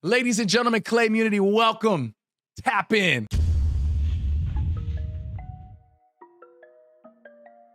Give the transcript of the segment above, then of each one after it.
Ladies and gentlemen, Clay Immunity, welcome. Tap in.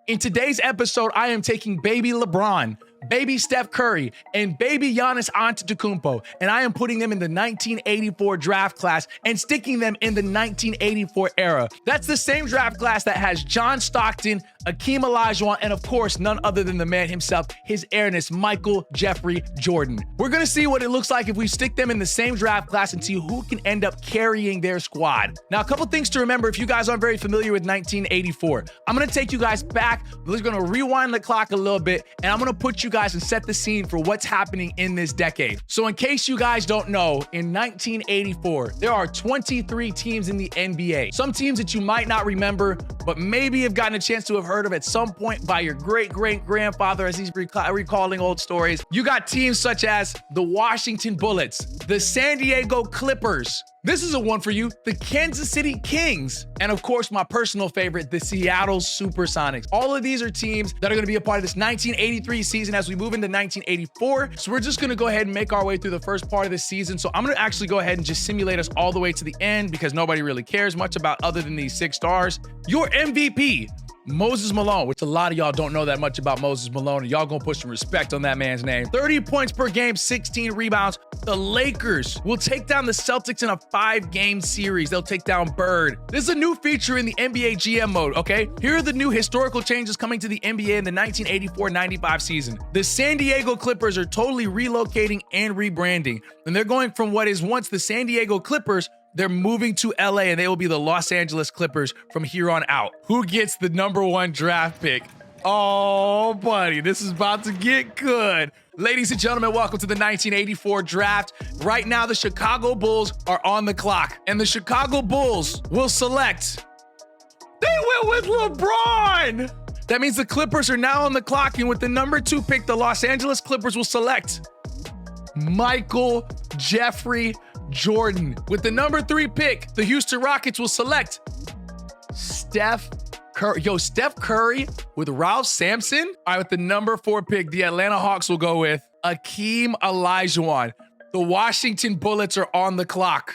In today's episode, I am taking baby LeBron, baby Steph Curry, and baby Giannis Antetokounmpo, and I am putting them in the 1984 draft class and sticking them in the 1984 era. That's the same draft class that has John Stockton, Akeem Olajuwon, and of course, none other than the man himself, his airness, Michael Jeffrey Jordan. We're gonna see what it looks like if we stick them in the same draft class and see who can end up carrying their squad. Now, a couple things to remember if you guys aren't very familiar with 1984. I'm gonna take you guys back. We're gonna rewind the clock a little bit, and I'm gonna put you guys and set the scene for what's happening in this decade. So in case you guys don't know, in 1984, there are 23 teams in the NBA. Some teams that you might not remember, but maybe have gotten a chance to have heard of at some point by your great-great-grandfather as he's recalling old stories. You got teams such as the Washington Bullets, the San Diego Clippers. This is a one for you, the Kansas City Kings, and of course, my personal favorite, the Seattle Supersonics. All of these are teams that are gonna be a part of this 1983 season as we move into 1984. So we're just gonna go ahead and make our way through the first part of the season. So I'm gonna actually go ahead and just simulate us all the way to the end because nobody really cares much about other than these 6 stars. Your MVP, Moses Malone, which a lot of y'all don't know that much about Moses Malone, and y'all gonna put some respect on that man's name. 30 points per game, 16 rebounds. The Lakers will take down the Celtics in a 5-game series. They'll take down Bird. This is a new feature in the NBA GM mode, okay? Here are the new historical changes coming to the NBA in the 1984-95 season. The San Diego Clippers are totally relocating and rebranding, and they're going from what is once the San Diego Clippers, they're moving to LA, and they will be the Los Angeles Clippers from here on out. Who gets the #1 draft pick? Oh, buddy, this is about to get good. Ladies and gentlemen, welcome to the 1984 draft. Right now, the Chicago Bulls are on the clock, and the Chicago Bulls will select. They went with LeBron. That means the Clippers are now on the clock, and with the #2 pick, the Los Angeles Clippers will select Michael Jeffrey Jordan. With the #3 pick, the Houston Rockets will select Steph Curry. Steph Curry with Ralph Sampson. All right, with the #4 pick, the Atlanta Hawks will go with Akeem Olajuwon. The Washington Bullets are on the clock,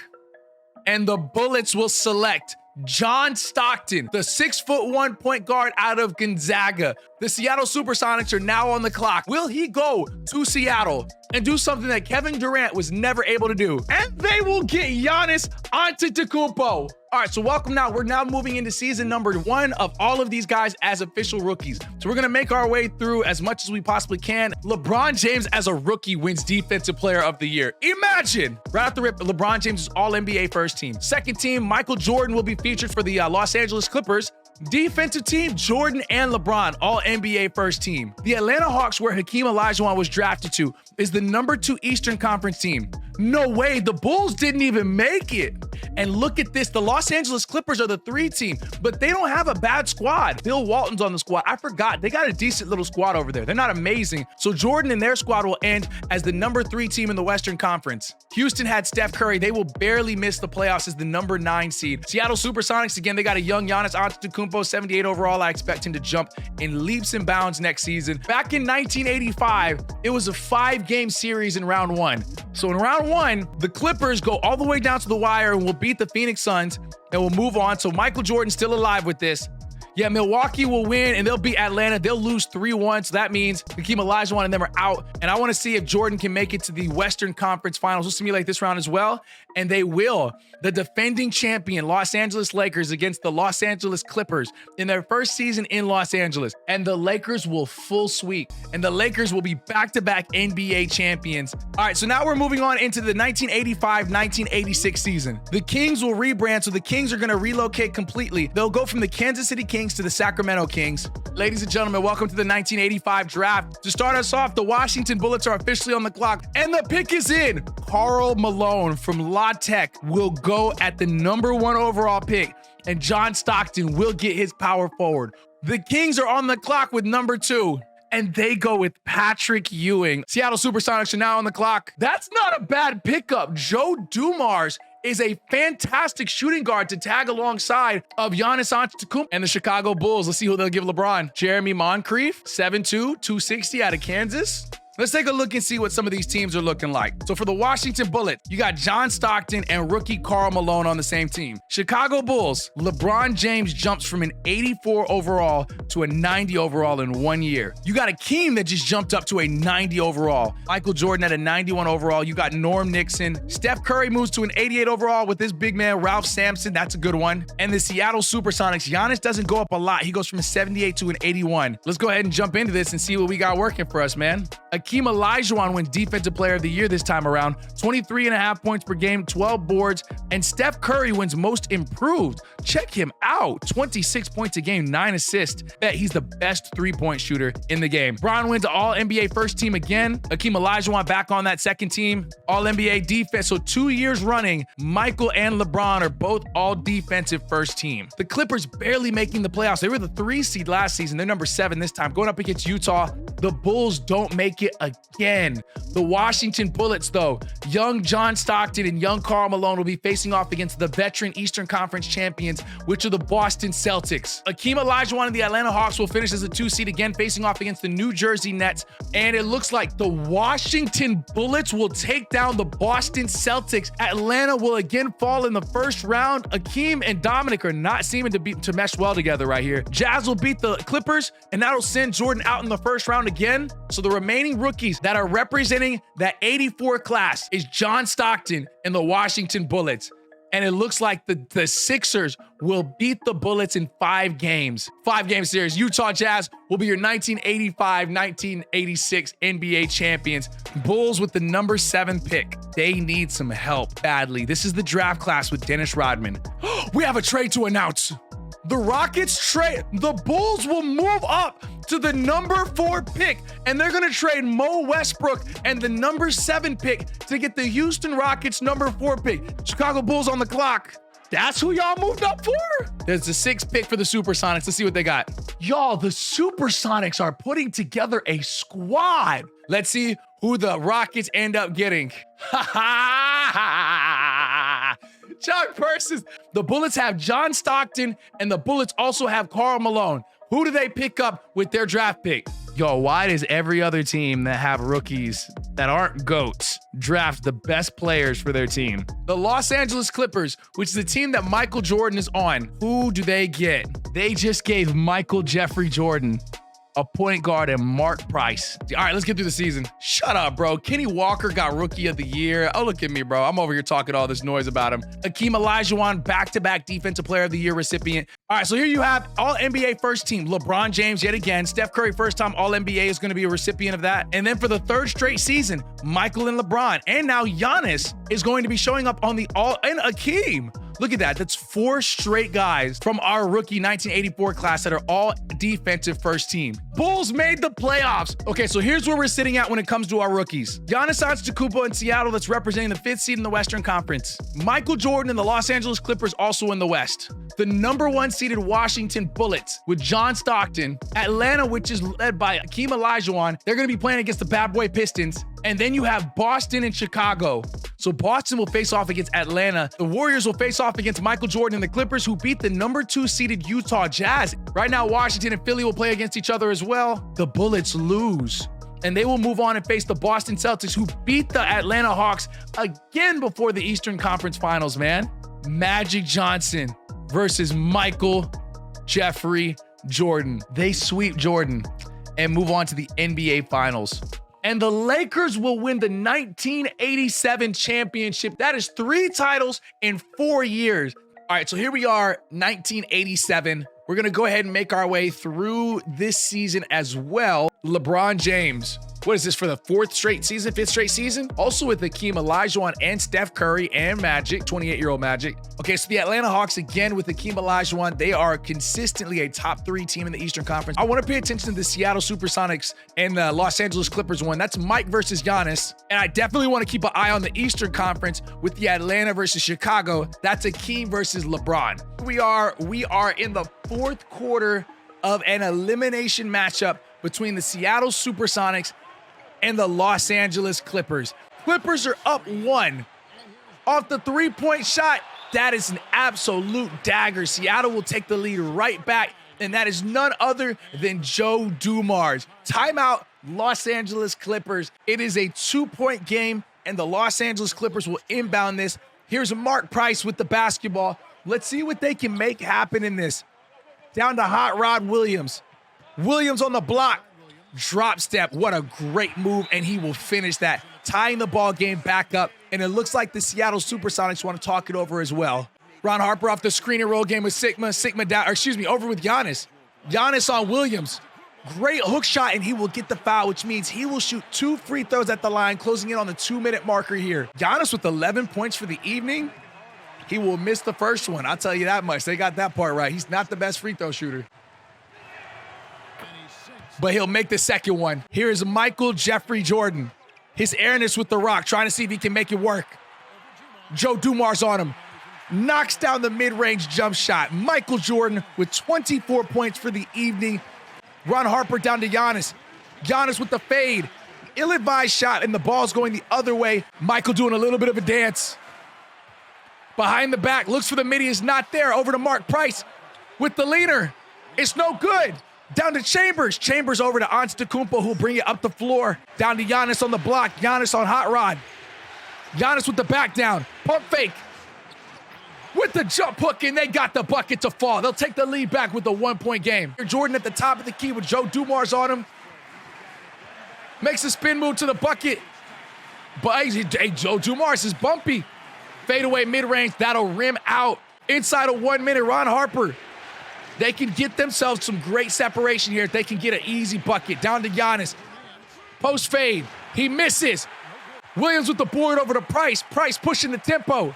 and the Bullets will select John Stockton, the 6'1" point guard out of Gonzaga. The Seattle Supersonics are now on the clock. Will he go to Seattle and do something that Kevin Durant was never able to do? And they will get Giannis Antetokounmpo. All right, so welcome now. We're now moving into season #1 of all of these guys as official rookies. So we're gonna make our way through as much as we possibly can. LeBron James as a rookie wins Defensive Player of the Year. Imagine! Right off the rip, LeBron James is All-NBA first team. Second team, Michael Jordan will be featured for the Los Angeles Clippers. Defensive team, Jordan and LeBron, all NBA first team. The Atlanta Hawks, where Hakeem Olajuwon was drafted to, is the #2 Eastern Conference team. No way, the Bulls didn't even make it. And look at this, the Los Angeles Clippers are the 3 team, but they don't have a bad squad. Bill Walton's on the squad. I forgot, they got a decent little squad over there. They're not amazing. So Jordan and their squad will end as the #3 team in the Western Conference. Houston had Steph Curry. They will barely miss the playoffs as the #9 seed. Seattle Supersonics, again, they got a young Giannis Antetokounmpo, 78 overall. I expect him to jump in leaps and bounds next season. Back in 1985, it was a 5-game series in round 1. So in round 1, the Clippers go all the way down to the wire and will beat the Phoenix Suns and will move on. So Michael Jordan's still alive with this. Yeah, Milwaukee will win and they'll beat Atlanta. They'll lose 3-1. So that means Hakeem Olajuwon and them are out. And I want to see if Jordan can make it to the Western Conference Finals. We'll simulate this round as well. And they will. The defending champion, Los Angeles Lakers, against the Los Angeles Clippers in their first season in Los Angeles. And the Lakers will full sweep. And the Lakers will be back-to-back NBA champions. All right, so now we're moving on into the 1985-1986 season. The Kings will rebrand, so the Kings are going to relocate completely. They'll go from the Kansas City Kings to the Sacramento Kings. Ladies and gentlemen, welcome to the 1985 draft. To start us off, the Washington Bullets are officially on the clock, and the pick is in. Karl Malone from La Tech will go at the #1 overall pick, and John Stockton will get his power forward. The Kings are on the clock with #2, and they go with Patrick Ewing. Seattle Supersonics are now on the clock. That's not a bad pickup. Joe Dumars is a fantastic shooting guard to tag alongside of Giannis Antetokounmpo and the Chicago Bulls. Let's see who they'll give LeBron. Jeremy Moncrief, 7'2", 260 out of Kansas. Let's take a look and see what some of these teams are looking like. So for the Washington Bullets, you got John Stockton and rookie Karl Malone on the same team. Chicago Bulls, LeBron James jumps from an 84 overall to a 90 overall in 1 year. You got Akeem that just jumped up to a 90 overall. Michael Jordan at a 91 overall. You got Norm Nixon. Steph Curry moves to an 88 overall with his big man, Ralph Sampson. That's a good one. And the Seattle Supersonics, Giannis doesn't go up a lot. He goes from a 78 to an 81. Let's go ahead and jump into this and see what we got working for us, man. Akeem Olajuwon wins Defensive Player of the Year this time around. 23.5 points per game, 12 boards. And Steph Curry wins Most Improved. Check him out. 26 points a game, 9 assists. Bet he's the best three-point shooter in the game. Bron wins All-NBA First Team again. Akeem Olajuwon back on that second team. All-NBA Defense. So 2 years running, Michael and LeBron are both All-Defensive First Team. The Clippers barely making the playoffs. They were the 3 seed last season. They're number 7 this time. Going up against Utah. The Bulls don't make it again. The Washington Bullets, though, young John Stockton and young Karl Malone will be facing off against the veteran Eastern Conference champions, which are the Boston Celtics. Akeem Olajuwon and the Atlanta Hawks will finish as a 2 seed again, facing off against the New Jersey Nets. And it looks like the Washington Bullets will take down the Boston Celtics. Atlanta will again fall in the first round. Akeem and Dominic are not seeming to mesh well together right here. Jazz will beat the Clippers, and that'll send Jordan out in the first round again. So the remaining rookies that are representing that 84 class is John Stockton and the Washington Bullets. And it looks like the Sixers will beat the Bullets in 5 games. 5-game series. Utah Jazz will be your 1985-1986 NBA champions. Bulls with the number 7 pick. They need some help badly. This is the draft class with Dennis Rodman. We have a trade to announce. The Rockets trade. The Bulls will move up to the number 4 pick, and they're going to trade Mo Westbrook and the number 7 pick to get the Houston Rockets number 4 pick. Chicago Bulls on the clock. That's who y'all moved up for? There's the 6th pick for the Supersonics. Let's see what they got. Y'all, the Supersonics are putting together a squad. Let's see who the Rockets end up getting. Ha ha! Chuck Purses. The Bullets have John Stockton, and the Bullets also have Karl Malone. Who do they pick up with their draft pick? Yo, why does every other team that have rookies that aren't GOATs draft the best players for their team? The Los Angeles Clippers, which is the team that Michael Jordan is on. Who do they get? They just gave Michael Jeffrey Jordan a point guard and Mark Price. All right, let's get through the season. Shut up, bro. Kenny Walker got Rookie of the Year. Oh, look at me, bro. I'm over here talking all this noise about him. Akeem Olajuwon, back-to-back Defensive Player of the Year recipient. All right, so here you have All-NBA First Team. LeBron James yet again. Steph Curry, first time All-NBA, is going to be a recipient of that. And then for the 3rd straight season, Michael and LeBron. And now Giannis is going to be showing up on the and Akeem. Look at that. That's 4 straight guys from our rookie 1984 class that are all defensive first team. Bulls made the playoffs. Okay, so here's where we're sitting at when it comes to our rookies. Giannis Antetokounmpo in Seattle, that's representing the 5th seed in the Western Conference. Michael Jordan and the Los Angeles Clippers also in the West. The number 1 seeded Washington Bullets with John Stockton. Atlanta, which is led by Akeem Olajuwon. They're going to be playing against the Bad Boy Pistons. And then you have Boston and Chicago. So Boston will face off against Atlanta. The Warriors will face off against Michael Jordan and the Clippers, who beat the number 2 seeded Utah Jazz. Right now, Washington and Philly will play against each other as well. The Bullets lose, and they will move on and face the Boston Celtics, who beat the Atlanta Hawks again before the Eastern Conference Finals, man. Magic Johnson versus Michael Jeffrey Jordan. They sweep Jordan and move on to the NBA Finals. And the Lakers will win the 1987 championship. That is 3 titles in 4 years. All right, so here we are, 1987. We're going to go ahead and make our way through this season as well. LeBron James. What is this, for the 4th straight season, 5th straight season? Also with Akeem Olajuwon and Steph Curry and Magic, 28-year-old Magic. Okay, so the Atlanta Hawks, again with Akeem Olajuwon, they are consistently a top 3 team in the Eastern Conference. I want to pay attention to the Seattle Supersonics and the Los Angeles Clippers one. That's Mike versus Giannis. And I definitely want to keep an eye on the Eastern Conference with the Atlanta versus Chicago. That's Akeem versus LeBron. We are in the 4th quarter of an elimination matchup between the Seattle Supersonics and the Los Angeles Clippers. Clippers are up 1 off the 3-point shot. That is an absolute dagger. Seattle will take the lead right back, and that is none other than Joe Dumars. Timeout Los Angeles Clippers. It is a 2-point game, and the Los Angeles Clippers will inbound this. Here's Mark Price with the basketball. Let's see what they can make happen in this. Down to Hot Rod Williams. Williams on the block. Drop step. What a great move, and he will finish that, tying the ball game back up. And it looks like the Seattle Supersonics want to talk it over as well. Ron Harper off the screen and roll game with Sigma. Sigma down, or excuse me, over with Giannis. Giannis on Williams. Great hook shot, and he will get the foul, which means he will shoot 2 free throws at the line, closing in on the 2-minute marker here. Giannis with 11 points for the evening. He will miss the first one. I'll tell you that much. They got that part right. He's not the best free throw shooter, but he'll make the second one. Here is Michael Jeffrey Jordan. His airness with the rock, trying to see if he can make it work. Joe Dumars on him. Knocks down the mid-range jump shot. Michael Jordan with 24 points for the evening. Ron Harper down to Giannis. Giannis with the fade. Ill-advised shot, and the ball's going the other way. Michael doing a little bit of a dance. Behind the back, looks for the midi, is not there. Over to Mark Price with the leaner. It's no good. Down to Chambers. Chambers over to Antetokounmpo, who'll bring it up the floor. Down to Giannis on the block. Giannis on Hot Rod. Giannis with the back down. Pump fake. With the jump hook, and they got the bucket to fall. They'll take the lead back with a 1-point game. Jordan at the top of the key with Joe Dumars on him. Makes a spin move to the bucket. But hey, Joe Dumars is bumpy. Fadeaway mid-range, that'll rim out. Inside of 1 minute, Ron Harper. They can get themselves some great separation here if they can get an easy bucket. Down to Giannis. Post fade, he misses. Williams with the board over to Price. Price pushing the tempo.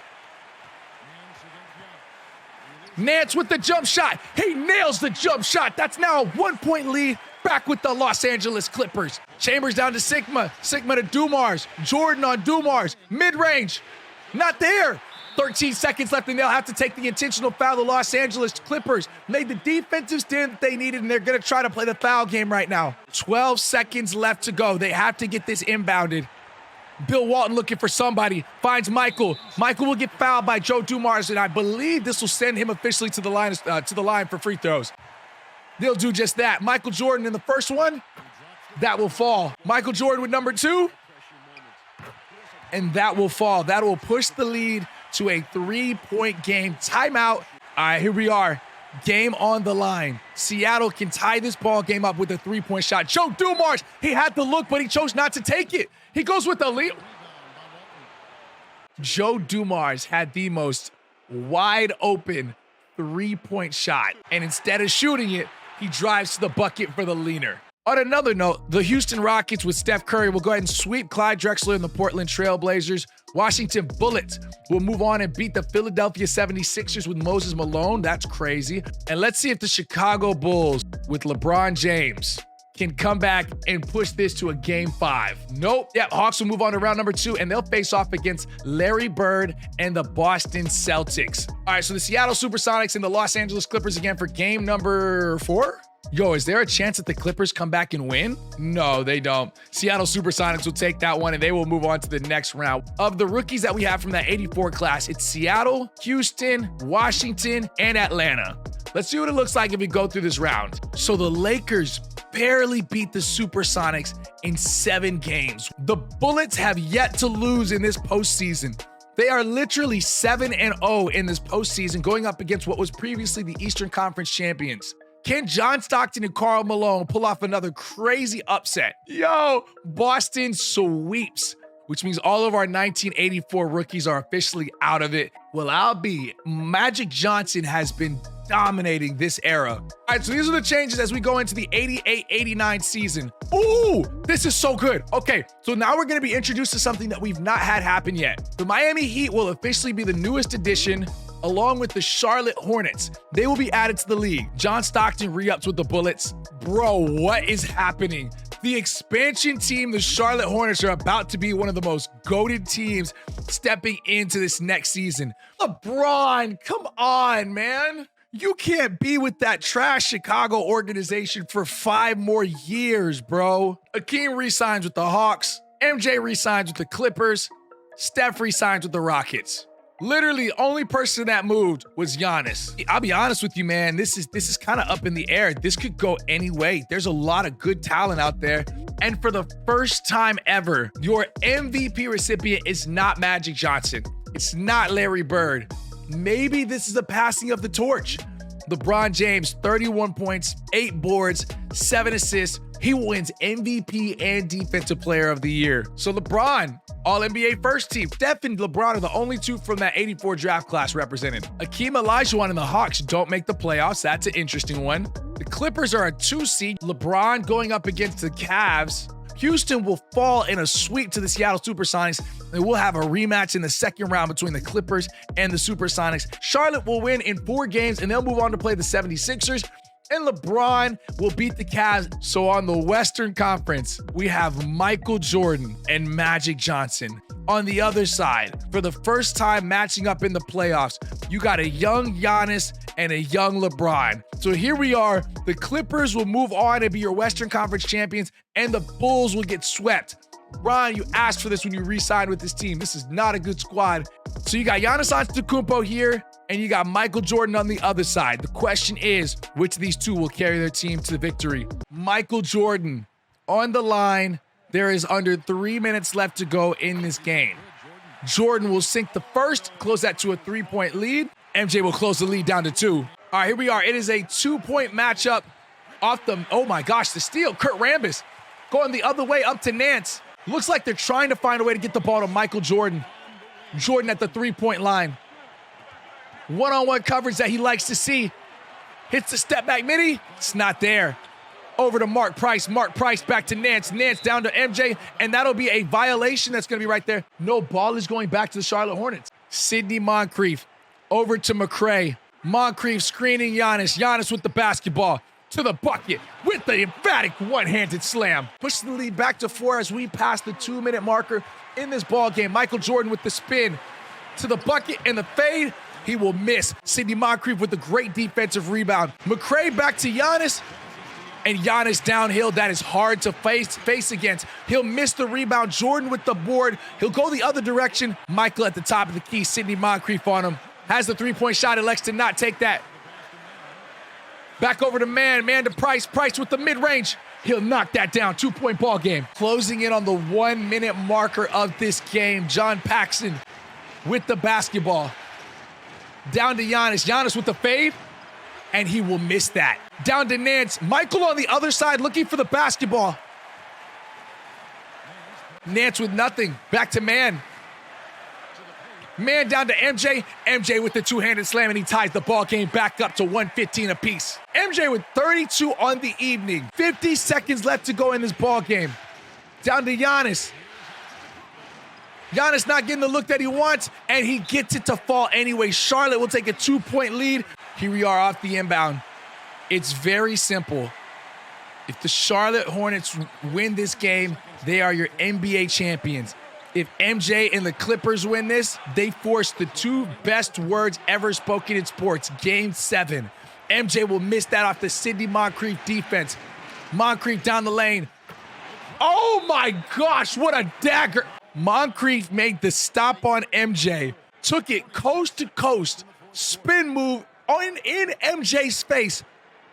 Nance with the jump shot. He nails the jump shot. That's now a 1-point lead back with the Los Angeles Clippers. Chambers down to Sigma. Sigma to Dumars. Jordan on Dumars. Mid-range. Not there. 13 seconds left, and they'll have to take the intentional foul. The Los Angeles Clippers made the defensive stand that they needed, and they're going to try to play the foul game right now. 12 seconds left to go. They have to get this inbounded. Bill Walton looking for somebody. Finds Michael. Michael will get fouled by Joe Dumars, and I believe this will send him officially to the line for free throws. They'll do just that. Michael Jordan in the first one. That will fall. Michael Jordan with number 2. And that will fall. That will push the lead to a 3-point game. Timeout. All right, here we are. Game on the line. Seattle can tie this ball game up with a 3-point shot. Joe Dumars, he had the look, but he chose not to take it. He goes with the lead. Joe Dumars had the most wide open 3-point shot. And instead of shooting it, he drives to the bucket for the leaner. On another note, the Houston Rockets with Steph Curry will go ahead and sweep Clyde Drexler and the Portland Trail Blazers. Washington Bullets will move on and beat the Philadelphia 76ers with Moses Malone. That's crazy. And let's see if the Chicago Bulls with LeBron James can come back and push this to a game 5. Nope. Yep, Hawks will move on to round number 2, and they'll face off against Larry Bird and the Boston Celtics. All right, so the Seattle Supersonics and the Los Angeles Clippers again for game number 4. Yo, is there a chance that the Clippers come back and win? No, they don't. Seattle Supersonics will take that one, and they will move on to the next round. Of the rookies that we have from that 84 class, it's Seattle, Houston, Washington, and Atlanta. Let's see what it looks like if we go through this round. So the Lakers barely beat the Supersonics in 7 games. The Bullets have yet to lose in this postseason. They are literally 7-0 in this postseason, going up against what was previously the Eastern Conference champions. Can John Stockton and Karl Malone pull off another crazy upset? Yo, Boston sweeps, which means all of our 1984 rookies are officially out of it. Well, I'll be. Magic Johnson has been dominating this era. All right, so these are the changes as we go into the 88-89 season. Ooh, this is so good. Okay, so now we're going to be introduced to something that we've not had happen yet. The Miami Heat will officially be the newest addition, along with the Charlotte Hornets. They will be added to the league. John Stockton re-ups with the Bullets. Bro, what is happening? The expansion team, the Charlotte Hornets, are about to be one of the most goated teams stepping into this next season. LeBron, come on, man. You can't be with that trash Chicago organization for 5 more years, bro. Akeem re-signs with the Hawks. MJ re-signs with the Clippers. Steph re-signs with the Rockets. Literally, only person that moved was Giannis. I'll be honest with you, man. This is kind of up in the air. This could go any way. There's a lot of good talent out there. And for the first time ever, your MVP recipient is not Magic Johnson. It's not Larry Bird. Maybe this is a passing of the torch. LeBron James, 31 points, 8 boards, 7 assists. He wins MVP and Defensive Player of the Year. So LeBron, All-NBA first team. Steph and LeBron are the only two from that 84 draft class represented. Akeem Olajuwon and the Hawks don't make the playoffs. That's an interesting one. The Clippers are a 2 seed. LeBron going up against the Cavs. Houston will fall in a sweep to the Seattle Supersonics, and we'll have a rematch in the second round between the Clippers and the Supersonics. Charlotte will win in 4 games, and they'll move on to play the 76ers. And LeBron will beat the Cavs. So on the Western Conference, we have Michael Jordan and Magic Johnson. On the other side, for the first time matching up in the playoffs, you got a young Giannis and a young LeBron. So here we are. The Clippers will move on and be your Western Conference champions, and the Bulls will get swept. Ron, you asked for this when you re-signed with this team. This is not a good squad. So you got Giannis Antetokounmpo here, and you got Michael Jordan on the other side. The question is, which of these two will carry their team to the victory? Michael Jordan on the line. There is under 3 minutes left to go in this game. Jordan will sink the first, close that to a 3-point lead. MJ will close the lead down to 2. All right, here we are. It is a 2-point matchup off the, oh my gosh, the steal. Kurt Rambis going the other way up to Nance. Looks like they're trying to find a way to get the ball to Michael Jordan. Jordan at the 3-point line. One-on-one coverage that he likes to see. Hits the step back midi. It's not there. Over to Mark Price. Mark Price back to Nance. Nance down to MJ. And that'll be a violation that's going to be right there. No, ball is going back to the Charlotte Hornets. Sidney Moncrief over to McRae. Moncrief screening Giannis. Giannis with the basketball. To the bucket with the emphatic one-handed slam. Push the lead back to 4 as we pass the 2-minute marker in this ball game. Michael Jordan with the spin. To the bucket and the fade. He will miss. Sidney Moncrief with a great defensive rebound. McRae back to Giannis. And Giannis downhill. That is hard to face against. He'll miss the rebound. Jordan with the board. He'll go the other direction. Michael at the top of the key. Sidney Moncrief on him. Has the 3-point shot. Elects to not take that. Back over to Man. Man to Price. Price with the mid-range. He'll knock that down. 2-point ball game. Closing in on the 1-minute marker of this game. John Paxson with the basketball. Down to Giannis. Giannis with the fade. And he will miss that. Down to Nance. Michael on the other side looking for the basketball. Nance with nothing. Back to Man. Man down to MJ. MJ with the 2-handed slam, and he ties the ball game back up to 115 apiece. MJ with 32 on the evening. 50 seconds left to go in this ball game. Down to Giannis. Giannis not getting the look that he wants, and he gets it to fall anyway. Charlotte will take a 2-point lead. Here we are off the inbound. It's very simple. If the Charlotte Hornets win this game, they are your NBA champions. If MJ and the Clippers win this, they force the 2 best words ever spoken in sports. Game 7. MJ will miss that off the Sidney Moncrief defense. Moncrief down the lane. Oh my gosh, what a dagger. Moncrief made the stop on MJ. Took it coast to coast. Spin move in MJ's face.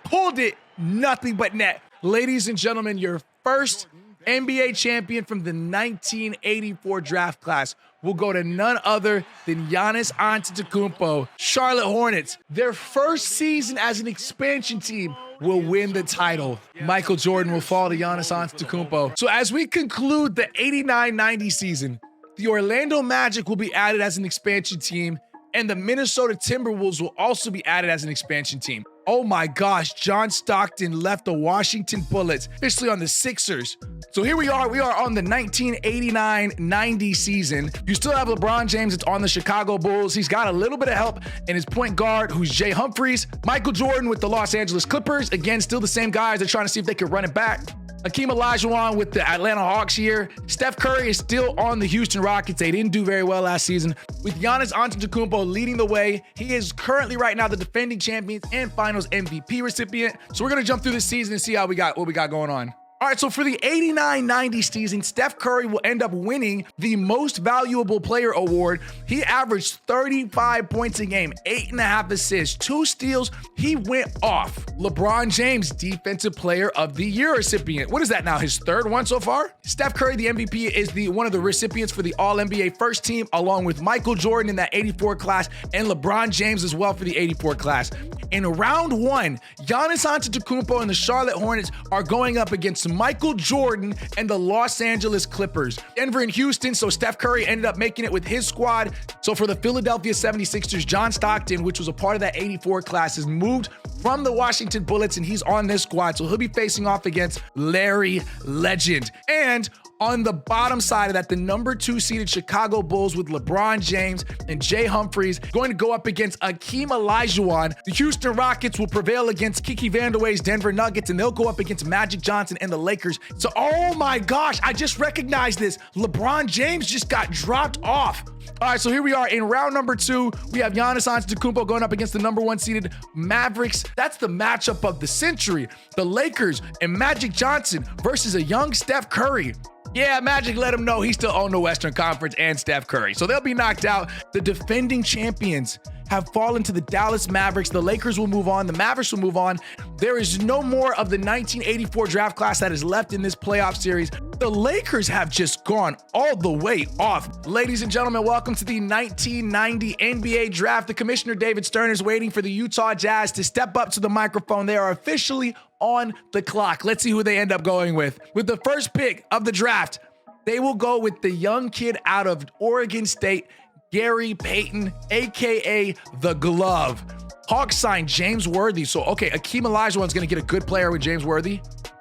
Pulled it, nothing but net. Ladies and gentlemen, your first NBA champion from the 1984 draft class will go to none other than Giannis Antetokounmpo. Charlotte Hornets, their first season as an expansion team, will win the title. Michael Jordan will fall to Giannis Antetokounmpo. So as we conclude the 89-90 season, the Orlando Magic will be added as an expansion team, and the Minnesota Timberwolves will also be added as an expansion team. Oh my gosh, John Stockton left the Washington Bullets, officially on the Sixers. So here we are on the 1989-90 season. You still have LeBron James, it's on the Chicago Bulls. He's got a little bit of help in his point guard, who's Jay Humphries. Michael Jordan with the Los Angeles Clippers. Again, still the same guys. They're trying to see if they can run it back. Akeem Olajuwon with the Atlanta Hawks here. Steph Curry is still on the Houston Rockets. They didn't do very well last season. With Giannis Antetokounmpo leading the way, he is currently right now the defending champions and finals MVP recipient. So we're going to jump through this season and see what we got going on. All right, so for the 89-90 season, Steph Curry will end up winning the Most Valuable Player award. He averaged 35 points a game, 8.5 assists, 2 steals. He went off. LeBron James, Defensive Player of the Year recipient. What is that now, his third one so far? Steph Curry, the MVP, is one of the recipients for the All-NBA first team, along with Michael Jordan in that 84 class and LeBron James as well for the 84 class. In round one, Giannis Antetokounmpo and the Charlotte Hornets are going up against Michael Jordan and the Los Angeles Clippers. Denver and Houston, so Steph Curry ended up making it with his squad. So for the Philadelphia 76ers, John Stockton, which was a part of that 84 class, has moved from the Washington Bullets, and he's on this squad. So he'll be facing off against Larry Legend. And on the bottom side of that, the number 2 seeded Chicago Bulls with LeBron James and Jay Humphries going to go up against Akeem Olajuwon. The Houston Rockets will prevail against Kiki Vandeweghe's Denver Nuggets, and they'll go up against Magic Johnson and the Lakers. So, oh my gosh, I just recognized this. LeBron James just got dropped off. All right, so here we are in round number 2. We have Giannis Antetokounmpo going up against the number 1 seeded Mavericks. That's the matchup of the century. The Lakers and Magic Johnson versus a young Steph Curry. Yeah, Magic let him know he still owned the Western Conference and Steph Curry. So they'll be knocked out. The defending champions have fallen to the Dallas Mavericks. The Lakers will move on. The Mavericks will move on. There is no more of the 1984 draft class that is left in this playoff series. The Lakers have just gone all the way off. Ladies and gentlemen, welcome to the 1990 NBA draft. The commissioner, David Stern, is waiting for the Utah Jazz to step up to the microphone. They are officially on the clock. Let's see who they end up going with. With the first pick of the draft, they will go with the young kid out of Oregon State, Gary Payton, aka The Glove. Hawks signed James Worthy. So, okay, Akeem Olajuwon's going to get a good player with James Worthy.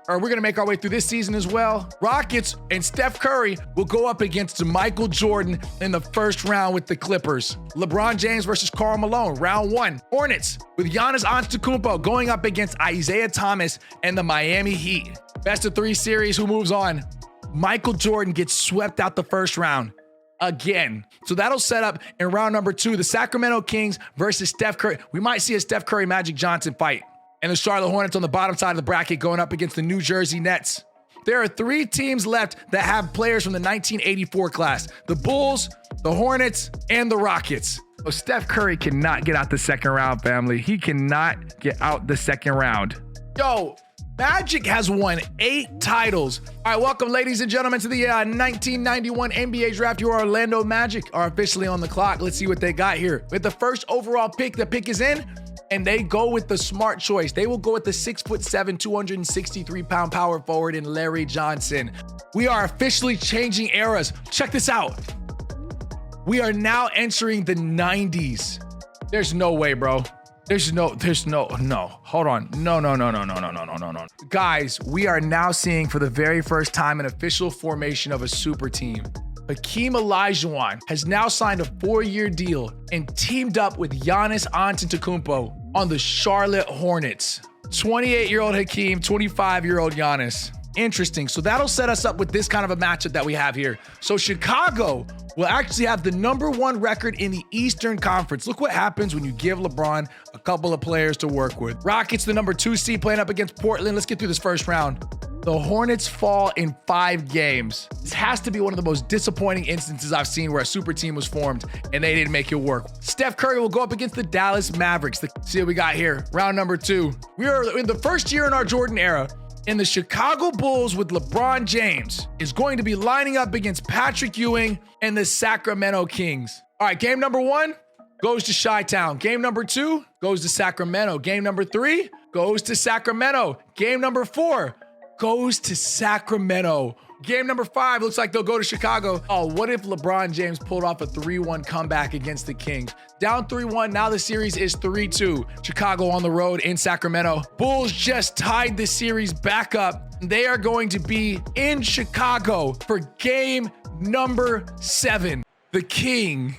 Or we're going to make our way through this season as well. Rockets and Steph Curry will go up against Michael Jordan in the first round with the Clippers. LeBron James versus Karl Malone, round 1. Hornets with Giannis Antetokounmpo going up against Isaiah Thomas and the Miami Heat. Best of 3 series, who moves on? Michael Jordan gets swept out the first round again. So that'll set up in round number 2, the Sacramento Kings versus Steph Curry. We might see a Steph Curry Magic Johnson fight. And the Charlotte Hornets on the bottom side of the bracket going up against the New Jersey Nets. There are 3 teams left that have players from the 1984 class: the Bulls, the Hornets, and the Rockets. So Steph Curry cannot get out the second round, family. He cannot get out the second round. Yo, Magic has won 8 titles. All right, welcome, ladies and gentlemen, to the 1991 NBA Draft. Your Orlando Magic are officially on the clock. Let's see what they got here. With the first overall pick, the pick is in, and they go with the smart choice. They will go with the 6'7", 263-pound power forward in Larry Johnson. We are officially changing eras. Check this out. We are now entering the 90s. There's no way, bro. No. Hold on. No. Guys, we are now seeing for the very first time an official formation of a super team. Akeem Olajuwon has now signed a 4-year deal and teamed up with Giannis Antetokounmpo on the Charlotte Hornets. 28-year-old Hakeem, 25-year-old Giannis. Interesting. So that'll set us up with this kind of a matchup that we have here. So Chicago will actually have the number 1 record in the Eastern Conference. Look what happens when you give LeBron a couple of players to work with. Rockets, the number 2 seed, playing up against Portland. Let's get through this first round. The Hornets fall in 5 games. This has to be one of the most disappointing instances I've seen where a super team was formed and they didn't make it work. Steph Curry will go up against the Dallas Mavericks. See what we got here. Round number 2. We are in the first year in our Jordan era, and the Chicago Bulls with LeBron James is going to be lining up against Patrick Ewing and the Sacramento Kings. All right, game number 1 goes to Chi-Town. Game number 2 goes to Sacramento. Game number 3 goes to Sacramento. Game number 4 goes to Sacramento. Game number 5 looks like they'll go to Chicago. Oh, what if LeBron James pulled off a 3-1 comeback against the Kings? Down 3-1, now the series is 3-2. Chicago on the road in Sacramento. Bulls just tied the series back up. They are going to be in Chicago for game number 7. The King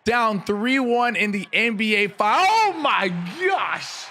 down 3-1 in the NBA final. Oh my gosh!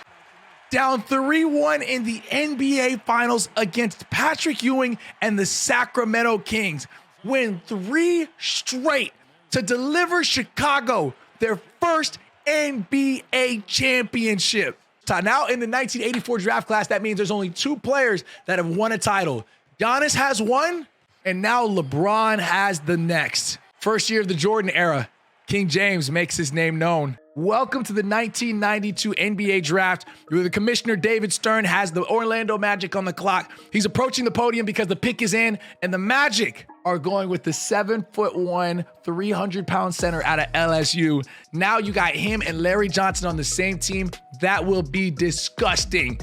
Down 3-1 in the NBA Finals against Patrick Ewing and the Sacramento Kings. Win 3 straight to deliver Chicago their first NBA championship. Now in the 1984 draft class, that means there's only 2 players that have won a title. Giannis has one, and now LeBron has the next. First year of the Jordan era, King James makes his name known. Welcome to the 1992 NBA draft, where the commissioner, David Stern, has the Orlando Magic on the clock. He's approaching the podium because the pick is in, and the Magic are going with the 7'1", 300-pound center out of LSU. Now you got him and Larry Johnson on the same team. That will be disgusting.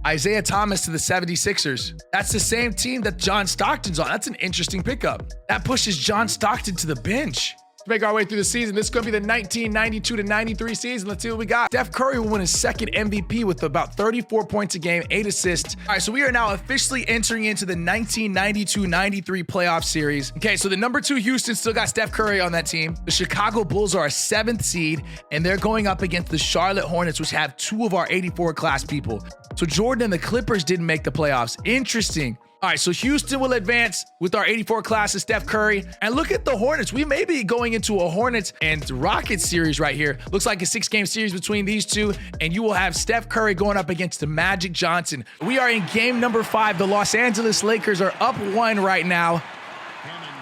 Isaiah Thomas to the 76ers. That's the same team that John Stockton's on. That's an interesting pickup. That pushes John Stockton to the bench. Let's make our way through the season. This is going to be the 1992 to 93 season. Let's see what we got. Steph Curry will win his second MVP with about 34 points a game, 8 assists. All right, so we are now officially entering into the 1992-93 playoff series. Okay, so the number 2 Houston still got Steph Curry on that team. The Chicago Bulls are a 7th seed, and they're going up against the Charlotte Hornets, which have 2 of our 84 class people. So Jordan and the Clippers didn't make the playoffs. Interesting. All right, so Houston will advance with our 84 class of Steph Curry. And look at the Hornets. We may be going into a Hornets and Rockets series right here. Looks like a 6-game series between these two. And you will have Steph Curry going up against the Magic Johnson. We are in game number 5. The Los Angeles Lakers are up 1 right now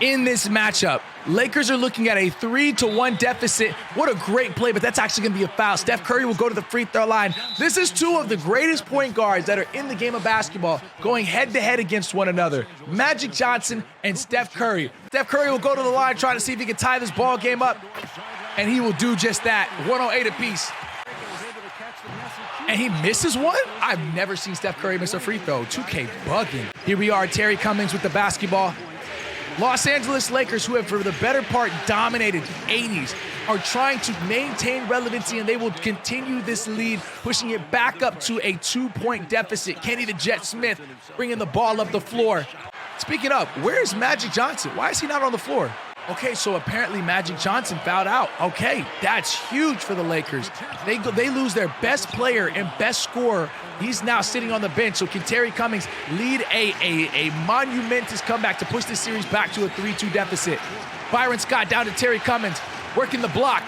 in this matchup. Lakers are looking at a 3-1 deficit. What a great play, but that's actually going to be a foul. Steph Curry will go to the free throw line. This is 2 of the greatest point guards that are in the game of basketball going head-to-head against one another. Magic Johnson and Steph Curry. Steph Curry will go to the line trying to see if he can tie this ball game up, and he will do just that. 108 apiece. And he misses one? I've never seen Steph Curry miss a free throw. 2K bugging. Here we are, Terry Cummings with the basketball. Los Angeles Lakers, who have for the better part dominated the 80s, are trying to maintain relevancy, and they will continue this lead, pushing it back up to a 2-point deficit. Kenny the Jet Smith bringing the ball up the floor. Speaking of, where's Magic Johnson? Why is he not on the floor? Okay, so apparently Magic Johnson fouled out. Okay, that's huge for the Lakers. They lose their best player and best scorer. He's now sitting on the bench. So can Terry Cummings lead a monumentous comeback to push this series back to a 3-2 deficit? Byron Scott down to Terry Cummings, working the block.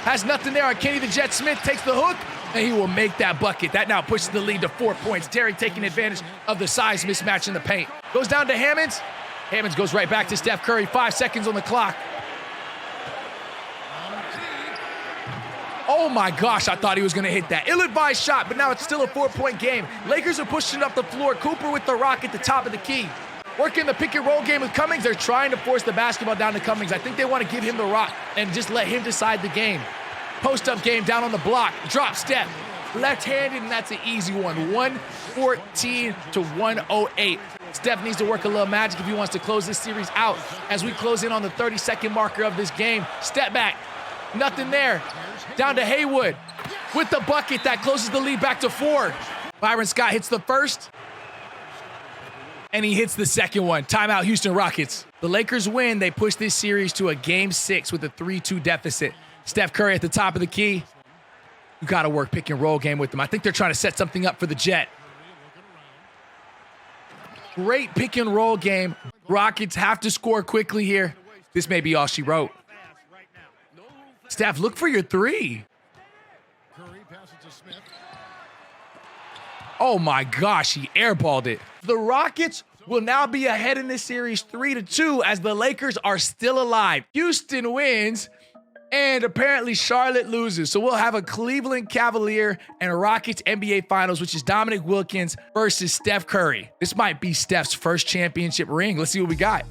Has nothing there on Kenny the Jet Smith, takes the hook, and he will make that bucket. That now pushes the lead to 4 points. Terry taking advantage of the size mismatch in the paint. Goes down to Hammonds. Hammonds goes right back to Steph Curry. 5 seconds on the clock. Oh my gosh, I thought he was gonna hit that. Ill-advised shot, but now it's still a 4-point game. Lakers are pushing up the floor. Cooper with the rock at the top of the key. Working the pick and roll game with Cummings. They're trying to force the basketball down to Cummings. I think they want to give him the rock and just let him decide the game. Post-up game down on the block. Drop step. Left-handed, and that's an easy one. 114 to 108. Steph needs to work a little magic if he wants to close this series out. As we close in on the 30-second marker of this game. Step back. Nothing there. Down to Haywood with the bucket that closes the lead back to 4. Byron Scott hits the first, and he hits the second one. Timeout, Houston Rockets. The Lakers win. They push this series to a game 6 with a 3-2 deficit. Steph Curry at the top of the key. You got to work pick and roll game with them. I think they're trying to set something up for the Jet. Great pick and roll game. Rockets have to score quickly here. This may be all she wrote. Steph, look for your 3. Oh my gosh, he airballed it. The Rockets will now be ahead in this series 3-2 as the Lakers are still alive. Houston wins, and apparently Charlotte loses. So we'll have a Cleveland Cavalier and a Rockets NBA Finals, which is Dominic Wilkins versus Steph Curry. This might be Steph's first championship ring. Let's see what we got.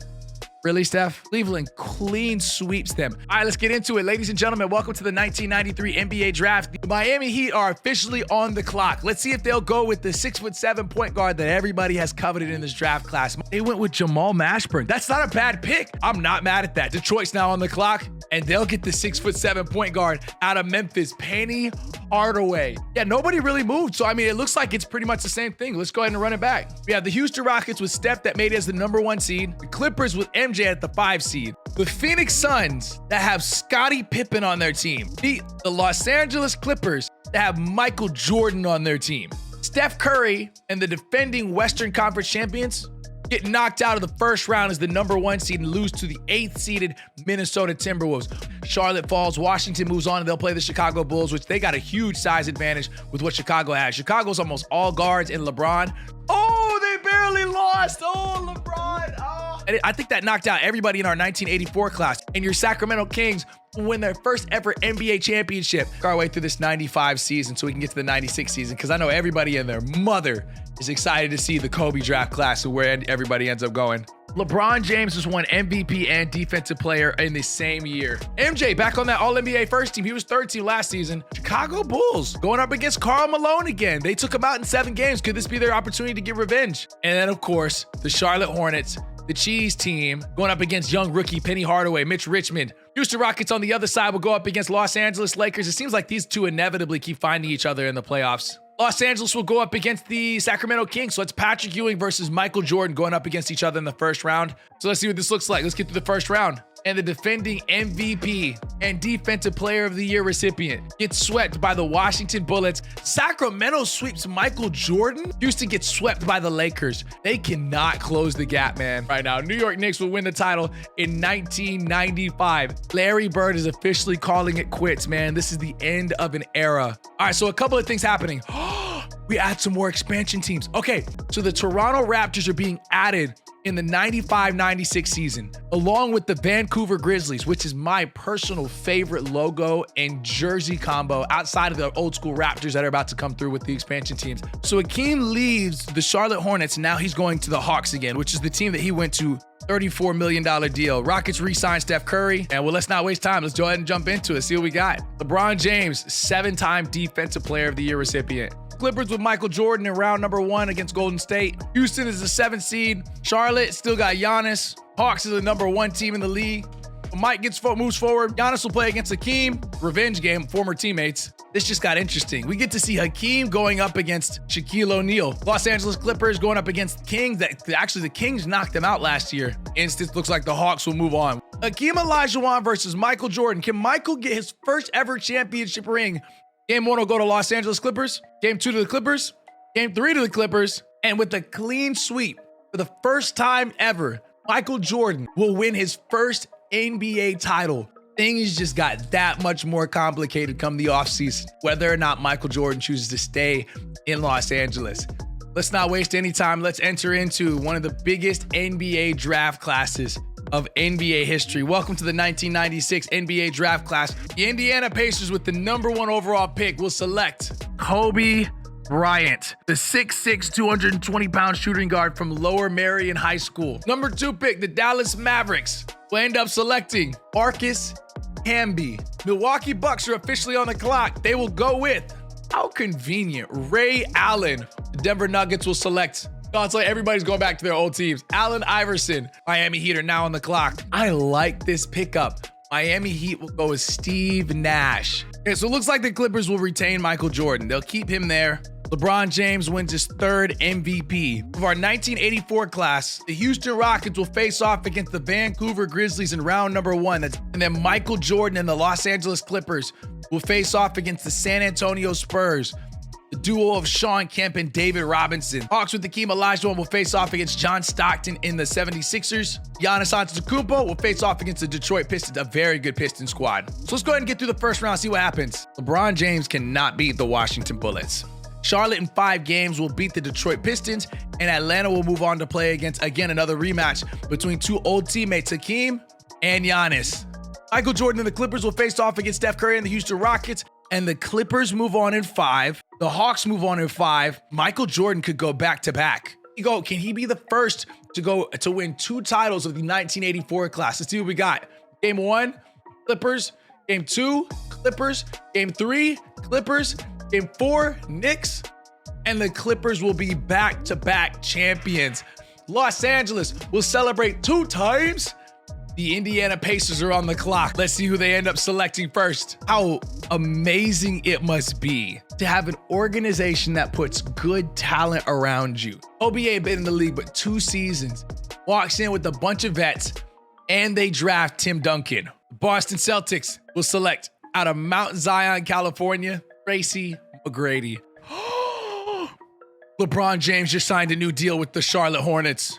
Really, Steph? Cleveland clean sweeps them. All right, let's get into it. Ladies and gentlemen, welcome to the 1993 NBA Draft. The Miami Heat are officially on the clock. Let's see if they'll go with the 6'7" point guard that everybody has coveted in this draft class. They went with Jamal Mashburn. That's not a bad pick. I'm not mad at that. Detroit's now on the clock, and they'll get the 6'7" point guard out of Memphis, Penny Hardaway. Yeah, nobody really moved. So, I mean, it looks like it's pretty much the same thing. Let's go ahead and run it back. We have the Houston Rockets with Steph that made it as the #1 seed. The Clippers with MJ at the 5 seed. The Phoenix Suns that have Scottie Pippen on their team. The Los Angeles Clippers that have Michael Jordan on their team. Steph Curry and the defending Western Conference champions get knocked out of the first round as the #1 seed and lose to the 8th seeded Minnesota Timberwolves. Charlotte falls. Washington moves on and they'll play the Chicago Bulls, which they got a huge size advantage with what Chicago has. Chicago's almost all guards and LeBron. Oh, they barely lost. Oh, LeBron. Oh. And I think that knocked out everybody in our 1984 class. And your Sacramento Kings win their first ever NBA championship. Our way through this 95 season so we can get to the 96 season, because I know everybody and their mother is excited to see the Kobe draft class and where everybody ends up going. LeBron James has won MVP and Defensive Player in the same year. MJ back on that All-NBA first team. He was third team last season. Chicago Bulls going up against Karl Malone again. They took him out in 7 games. Could this be their opportunity to get revenge? And then, of course, the Charlotte Hornets, the Cheese team, going up against young rookie Penny Hardaway, Mitch Richmond. Houston Rockets on the other side will go up against Los Angeles Lakers. It seems like these two inevitably keep finding each other in the playoffs. Los Angeles will go up against the Sacramento Kings. So it's Patrick Ewing versus Michael Jordan going up against each other in the first round. So let's see what this looks like. Let's get to the first round. And the defending MVP and Defensive Player of the Year recipient gets swept by the Washington Bullets. Sacramento sweeps Michael Jordan. Houston gets swept by the Lakers. They cannot close the gap, man, right now. New York Knicks will win the title in 1995. Larry Bird is officially calling it quits, man. This is the end of an era. All right, so a couple of things happening. We add some more expansion teams. Okay, so the Toronto Raptors are being added in the 95-96 season, along with the Vancouver Grizzlies, which is my personal favorite logo and jersey combo outside of the old school Raptors that are about to come through with the expansion teams. So Akeem leaves the Charlotte Hornets, and now he's going to the Hawks again, which is the team that he went to. $34 million deal. Rockets re-signed Steph Curry. And well, let's not waste time. Let's go ahead and jump into it. See what we got. LeBron James, 7-time Defensive Player of the Year recipient. Clippers with Michael Jordan in round number 1 against Golden State. Houston is the 7th seed. Charlotte still got Giannis. Hawks is the number 1 team in the league. Mike moves forward. Giannis will play against Hakeem. Revenge game, former teammates. This just got interesting. We get to see Hakeem going up against Shaquille O'Neal. Los Angeles Clippers going up against the Kings. Actually, the Kings knocked them out last year. Instance looks like the Hawks will move on. Hakeem Olajuwon versus Michael Jordan. Can Michael get his first ever championship ring? Game 1 will go to Los Angeles Clippers. Game 2 to the Clippers. Game 3 to the Clippers. And with a clean sweep, for the first time ever, Michael Jordan will win his first NBA title. Things just got that much more complicated come the offseason, whether or not Michael Jordan chooses to stay in Los Angeles. Let's not waste any time. Let's enter into one of the biggest NBA draft classes of NBA history. Welcome to the 1996 NBA draft class. The Indiana Pacers with the number 1 overall pick will select Kobe Bryant, the 6'6", 220-pound shooting guard from Lower Merion High School. Number 2 pick, the Dallas Mavericks will end up selecting Marcus Camby. Milwaukee Bucks are officially on the clock. They will go with, how convenient, Ray Allen. The Denver Nuggets will select, it's like everybody's going back to their old teams. Allen Iverson. Miami Heat are now on the clock. I like this pickup. Miami Heat will go with Steve Nash. Okay, so it looks like the Clippers will retain Michael Jordan. They'll keep him there. LeBron James wins his 3rd MVP. Of our 1984 class, the Houston Rockets will face off against the Vancouver Grizzlies in round number 1. And then Michael Jordan and the Los Angeles Clippers will face off against the San Antonio Spurs. The duo of Sean Kemp and David Robinson. Hawks with Hakeem Olajuwon will face off against John Stockton in the 76ers. Giannis Antetokounmpo will face off against the Detroit Pistons, a very good Pistons squad. So let's go ahead and get through the first round, see what happens. LeBron James cannot beat the Washington Bullets. Charlotte in 5 games will beat the Detroit Pistons, and Atlanta will move on to play against, again, another rematch between 2 old teammates, Hakeem and Giannis. Michael Jordan and the Clippers will face off against Steph Curry and the Houston Rockets, and the Clippers move on in 5. The Hawks move on in 5. Michael Jordan could go back-to-back. Can he be the first to win 2 titles of the 1984 class? Let's see what we got. Game 1, Clippers. Game 2, Clippers. Game 3, Clippers. Game 4, Knicks. And the Clippers will be back-to-back champions. Los Angeles will celebrate 2 times. The Indiana Pacers are on the clock. Let's see who they end up selecting first. How amazing it must be to have an organization that puts good talent around you. OBA been in the league but 2 seasons, walks in with a bunch of vets, and they draft Tim Duncan. Boston Celtics will select out of Mount Zion, California, Tracy McGrady. LeBron James just signed a new deal with the Charlotte Hornets.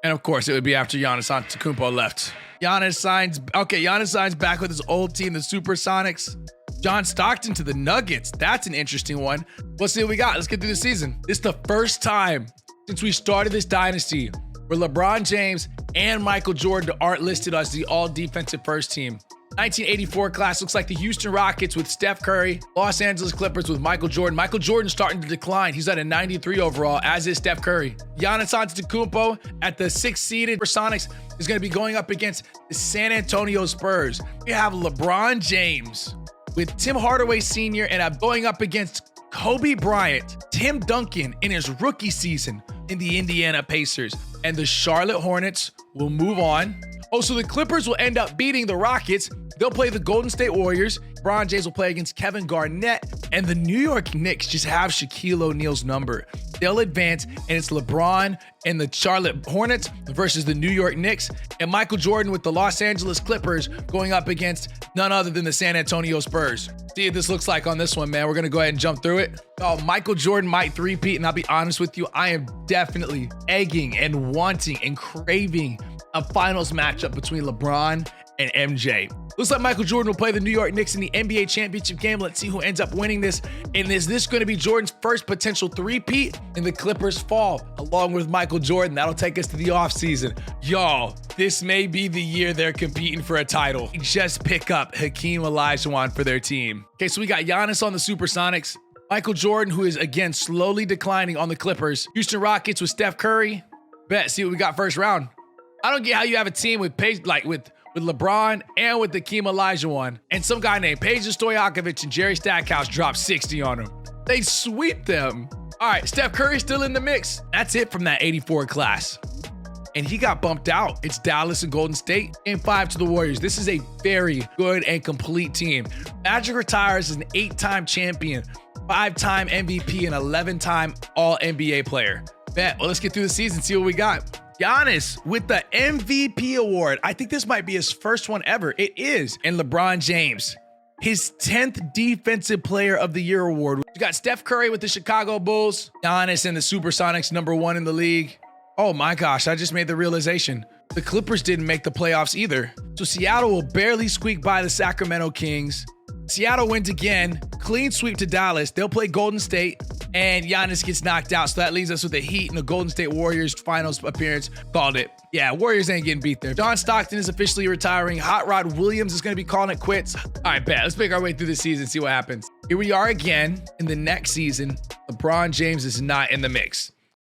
And of course, it would be after Giannis Antetokounmpo left. Giannis signs back with his old team, the Supersonics. John Stockton to the Nuggets. That's an interesting one. Let's see what we got. Let's get through the season. This is the first time since we started this dynasty where LeBron James and Michael Jordan aren't listed as the all-defensive first team. 1984 class looks like the Houston Rockets with Steph Curry, Los Angeles Clippers with Michael Jordan. Michael Jordan's starting to decline. He's at a 93 overall, as is Steph Curry. Giannis Antetokounmpo at the 6th seeded Supersonics is going to be going up against the San Antonio Spurs. We have LeBron James with Tim Hardaway Sr. and going up against Kobe Bryant, Tim Duncan in his rookie season in the Indiana Pacers. And the Charlotte Hornets will move on. Oh, so the Clippers will end up beating the Rockets. They'll play the Golden State Warriors. LeBron James will play against Kevin Garnett. And the New York Knicks just have Shaquille O'Neal's number. They'll advance, and it's LeBron and the Charlotte Hornets versus the New York Knicks. And Michael Jordan with the Los Angeles Clippers going up against none other than the San Antonio Spurs. See what this looks like on this one, man. We're going to go ahead and jump through it. Oh, Michael Jordan might three-peat, and I'll be honest with you, I am definitely egging and wanting and craving a finals matchup between LeBron and MJ. Looks like Michael Jordan will play the New York Knicks in the NBA championship game. Let's see who ends up winning this. And is this going to be Jordan's first potential three-peat? And the Clippers fall along with Michael Jordan. That'll take us to the offseason. Y'all, this may be the year they're competing for a title. Just pick up Hakeem Olajuwon for their team. Okay, so we got Giannis on the Supersonics. Michael Jordan, who is again slowly declining on the Clippers. Houston Rockets with Steph Curry. Bet, see what we got first round. I don't get how you have a team with with LeBron and with Hakeem Olajuwon and some guy named Peja Stojakovic and Jerry Stackhouse drop 60 on him. They sweep them. All right, Steph Curry's still in the mix. That's it from that 84 class. And he got bumped out. It's Dallas and Golden State. Game 5 to the Warriors. This is a very good and complete team. Magic retires as an 8-time champion, 5-time MVP, and 11-time All-NBA player. Bet. Well, let's get through the season, see what we got. Giannis with the MVP award. I think this might be his first one ever. It is. And LeBron James, his 10th Defensive Player of the Year award. We got Steph Curry with the Chicago Bulls. Giannis and the Supersonics, #1 in the league. Oh my gosh, I just made the realization. The Clippers didn't make the playoffs either. So Seattle will barely squeak by the Sacramento Kings. Seattle wins again. Clean sweep to Dallas. They'll play Golden State. And Giannis gets knocked out. So that leaves us with the Heat and the Golden State Warriors finals appearance. Called it. Yeah, Warriors ain't getting beat there. John Stockton is officially retiring. Hot Rod Williams is going to be calling it quits. All right, bet. Let's make our way through the season, see what happens. Here we are again in the next season. LeBron James is not in the mix.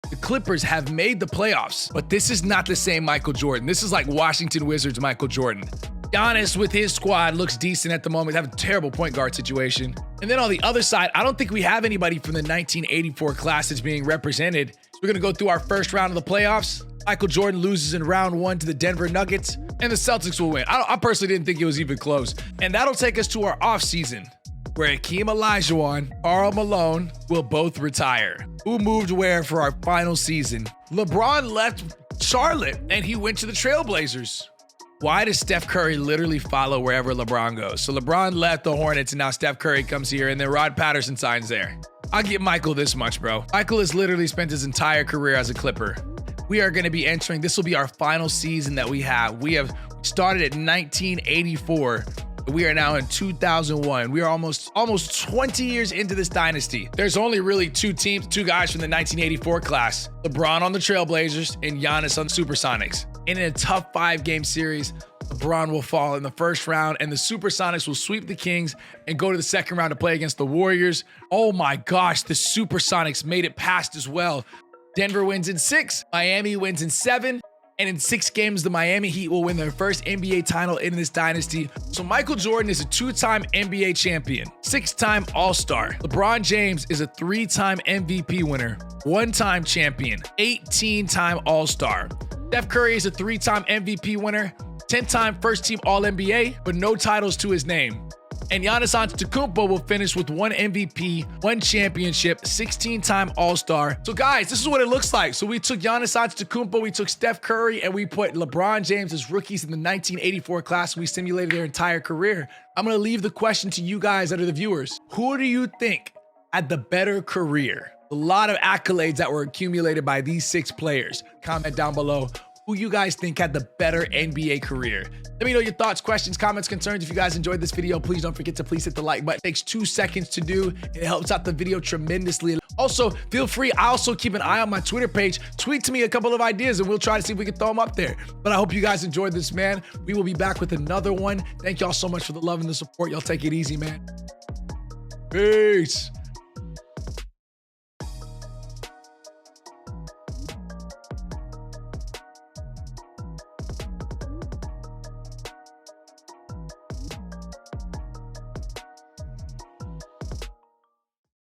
The Clippers have made the playoffs, but this is not the same Michael Jordan. This is like Washington Wizards Michael Jordan. Giannis with his squad looks decent at the moment. They have a terrible point guard situation. And then on the other side, I don't think we have anybody from the 1984 class that's being represented. So we're going to go through our first round of the playoffs. Michael Jordan loses in round 1 to the Denver Nuggets, and the Celtics will win. I personally didn't think it was even close. And that'll take us to our offseason, where Hakeem Olajuwon, Karl Malone will both retire. Who moved where for our final season? LeBron left Charlotte, and he went to the Trailblazers. Why does Steph Curry literally follow wherever LeBron goes? So LeBron left the Hornets, and now Steph Curry comes here, and then Rod Patterson signs there. I'll give Michael this much, bro. Michael has literally spent his entire career as a Clipper. We are going to be entering, this will be our final season that we have. We have started at 1984. We are now in 2001. We are almost 20 years into this dynasty. There's only really two guys from the 1984 class. LeBron on the Trailblazers and Giannis on the Supersonics. And in a tough 5-game series, LeBron will fall in the first round and the Supersonics will sweep the Kings and go to the second round to play against the Warriors. Oh my gosh, the Supersonics made it past as well. Denver wins in 6, Miami wins in 7. And in 6 games, the Miami Heat will win their first NBA title in this dynasty. So Michael Jordan is a 2-time NBA champion, 6-time All-Star. LeBron James is a 3-time MVP winner, 1-time champion, 18-time All-Star. Steph Curry is a 3-time MVP winner, 10-time first-team All-NBA, but no titles to his name. And Giannis Antetokounmpo will finish with 1 MVP, 1 championship, 16-time All-Star. So guys, this is what it looks like. So we took Giannis Antetokounmpo, we took Steph Curry, and we put LeBron James as rookies in the 1984 class. We simulated their entire career. I'm going to leave the question to you guys that are the viewers. Who do you think had the better career? A lot of accolades that were accumulated by these 6 players. Comment down below. who you guys think had the better NBA career. Let me know your thoughts, questions, comments, concerns. If you guys enjoyed this video, please don't forget to hit the like button. It takes 2 seconds to do, and it helps out the video tremendously. Also, feel free. I also keep an eye on my Twitter page. Tweet to me a couple of ideas, and we'll try to see if we can throw them up there. But I hope you guys enjoyed this, man. We will be back with another one. Thank y'all so much for the love and the support. Y'all take it easy, man. Peace.